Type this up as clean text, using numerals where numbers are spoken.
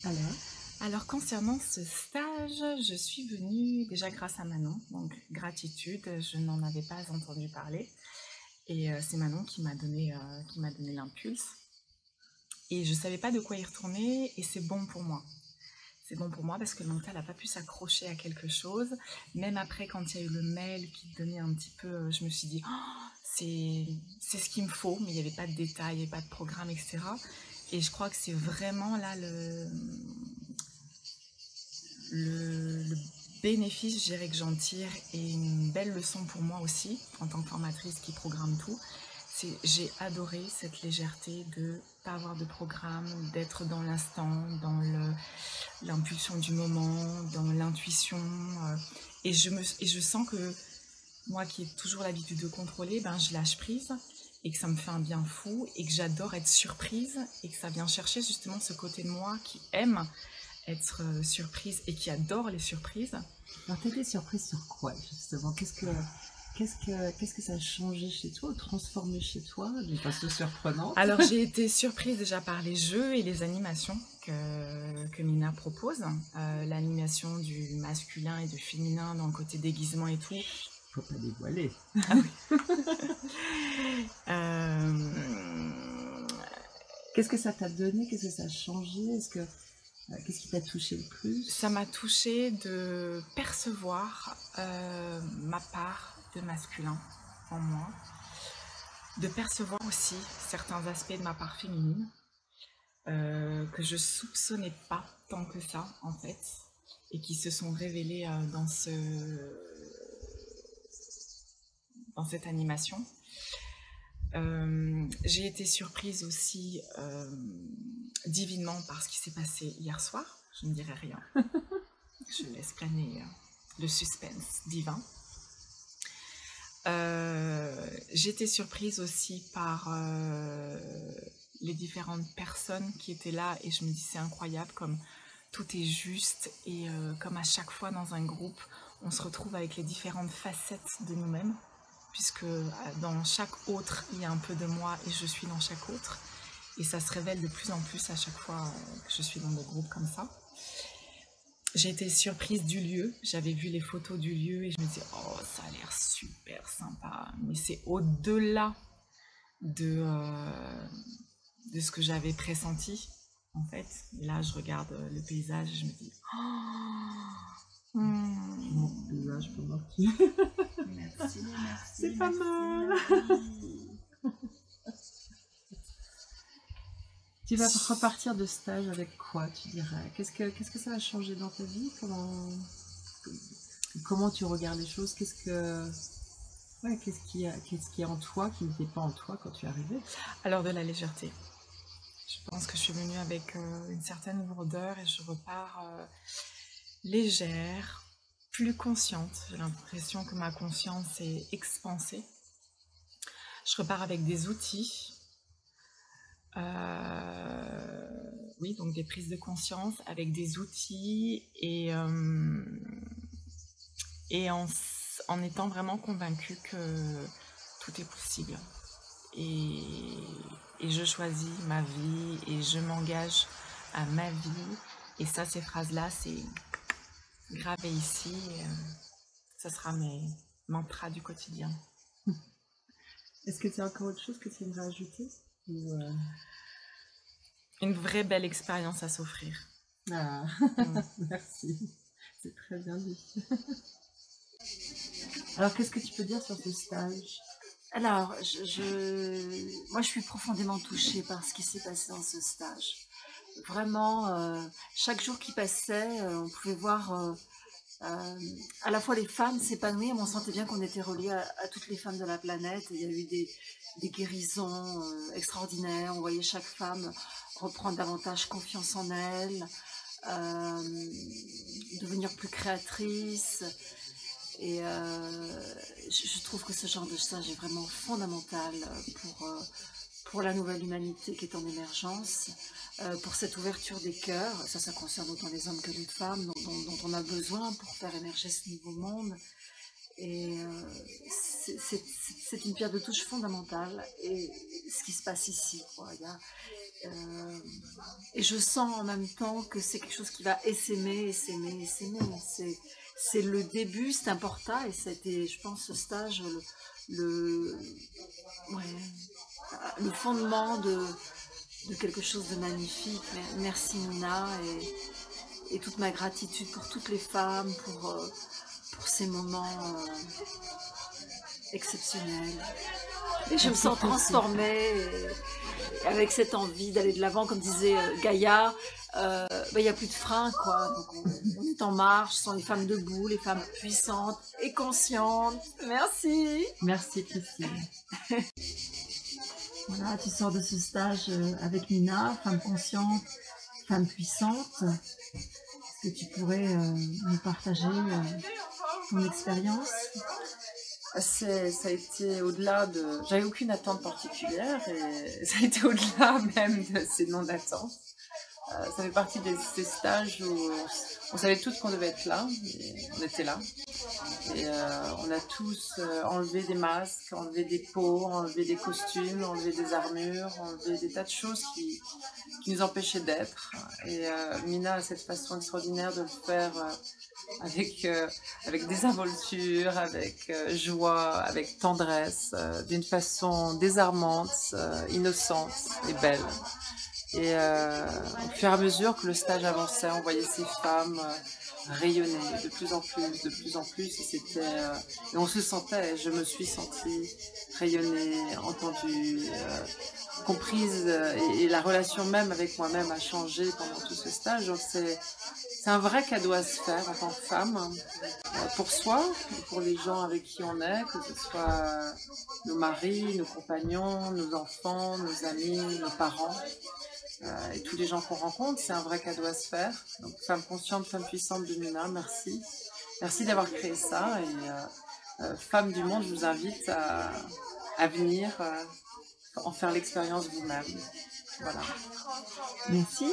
Alors, Alors concernant ce stage, je suis venue déjà grâce à Manon, donc gratitude, je n'en avais pas entendu parler et c'est Manon qui m'a donné l'impulse et je savais pas de quoi y retourner et c'est bon pour moi. C'est bon pour moi parce que le mental n'a pas pu s'accrocher à quelque chose. Même après, quand il y a eu le mail qui donnait un petit peu, je me suis dit, oh, c'est ce qu'il me faut, mais il n'y avait pas de détails, il n'y avait pas de programme, etc. Et je crois que c'est vraiment là le bénéfice, je dirais, que j'en tire et une belle leçon pour moi aussi, en tant que formatrice qui programme tout. J'ai adoré cette légèreté de pas avoir de programme, d'être dans l'instant, dans l'impulsion du moment, dans l'intuition. Et je sens que moi qui ai toujours l'habitude de contrôler, ben, je lâche prise et que ça me fait un bien fou et que j'adore être surprise et que ça vient chercher justement ce côté de moi qui aime être surprise et qui adore les surprises. alors t'as été surprise sur quoi justement? Qu'est-ce que ça a changé chez toi ou transformé chez toi d'une façon surprenante? Alors j'ai été surprise déjà par les jeux et les animations que Mina propose. L'animation du masculin et du féminin dans le côté déguisement et tout. Faut pas dévoiler. Ah oui. Euh, Qu'est-ce que ça t'a donné? Qu'est-ce que ça a changé? Qu'est-ce qui t'a touché le plus? Ça m'a touchée de percevoir ma part de masculin en moi, de percevoir aussi certains aspects de ma part féminine que je soupçonnais pas tant que ça en fait et qui se sont révélés dans cette animation. J'ai été surprise aussi divinement par ce qui s'est passé hier soir. Je ne dirai rien. Je laisse planer le suspense divin. J'ai été surprise aussi par les différentes personnes qui étaient là et je me dis c'est incroyable comme tout est juste et comme à chaque fois dans un groupe on se retrouve avec les différentes facettes de nous-mêmes puisque dans chaque autre il y a un peu de moi et je suis dans chaque autre et ça se révèle de plus en plus à chaque fois que je suis dans des groupes comme ça. J'ai été surprise du lieu, j'avais vu les photos du lieu et je me disais oh ça a l'air super sympa, mais c'est au-delà de ce que j'avais pressenti en fait. Et là je regarde le paysage et je me dis oh, Mon paysage pour moi. merci, merci. C'est pas mal. Tu vas repartir de stage avec quoi, tu dirais? Qu'est-ce que ça a changé dans ta vie? Comment tu regardes les choses? Qu'est-ce qui est en toi qui n'était pas en toi quand tu es arrivée? Alors de la légèreté. Je pense que je suis venue avec une certaine lourdeur et je repars légère, plus consciente. J'ai l'impression que ma conscience est expansée. Je repars avec des outils. Oui, donc des prises de conscience avec des outils et en étant vraiment convaincue que tout est possible. Et je choisis ma vie et je m'engage à ma vie. Et ça, ces phrases-là, c'est gravé ici. Ça sera mes mantras du quotidien. Est-ce que tu as encore autre chose que tu aimerais ajouter? Une vraie belle expérience à s'offrir. Ah, merci. C'est très bien dit. Alors, qu'est-ce que tu peux dire sur ce stage? Alors, moi, je suis profondément touchée par ce qui s'est passé dans ce stage. Vraiment, chaque jour qui passait, on pouvait voir à la fois les femmes s'épanouir, mais on sentait bien qu'on était reliés à toutes les femmes de la planète. Il y a eu des guérisons extraordinaires. On voyait chaque femme reprendre davantage confiance en elle, devenir plus créatrice. Et je trouve que ce genre de stage est vraiment fondamental pour la nouvelle humanité qui est en émergence, pour cette ouverture des cœurs. Ça concerne autant les hommes que les femmes, dont on a besoin pour faire émerger ce nouveau monde. Et c'est une pierre de touche fondamentale, et ce qui se passe ici, quoi. Et je sens en même temps que c'est quelque chose qui va essaimer, essaimer, essaimer. C'est le début, c'est un portail, et c'était, je pense, ce stage, le, ouais, le fondement de quelque chose de magnifique. Merci Nina, et toute ma gratitude pour toutes les femmes, pour ces moments exceptionnels. Et je me sens transformée, et avec cette envie d'aller de l'avant, comme disait Gaïa. Il n'y a plus de frein, quoi. Donc on est en marche, ce sont les femmes debout, les femmes puissantes et conscientes. Merci. Merci Christine. Voilà, tu sors de ce stage avec Nina, femme consciente, femme puissante. Est-ce que tu pourrais nous partager ton expérience? Ça a été au-delà de... J'avais aucune attente particulière, et ça a été au-delà même de ces noms d'attente. Ça fait partie de ces stages où on savait tous qu'on devait être là, et on était là. Et on a tous enlevé des masques, enlevé des peaux, enlevé des costumes, enlevé des armures, enlevé des tas de choses qui nous empêchaient d'être. Et Mina a cette façon extraordinaire de le faire avec désinvolture, avec joie, avec tendresse, d'une façon désarmante, innocente et belle. Et au fur et à mesure que le stage avançait, on voyait ces femmes rayonner de plus en plus, et on se sentait, je me suis sentie rayonnée, entendue, comprise, et la relation même avec moi-même a changé pendant tout ce stage. Donc c'est un vrai cadeau à se faire en tant que femme, pour soi, pour les gens avec qui on est, que ce soit nos maris, nos compagnons, nos enfants, nos amis, nos parents. Et tous les gens qu'on rencontre, c'est un vrai cadeau à se faire. Donc, femme consciente, femme puissante de Nina, merci. Merci d'avoir créé ça. Et femmes du monde, je vous invite à venir en faire l'expérience vous-même. Voilà. Merci.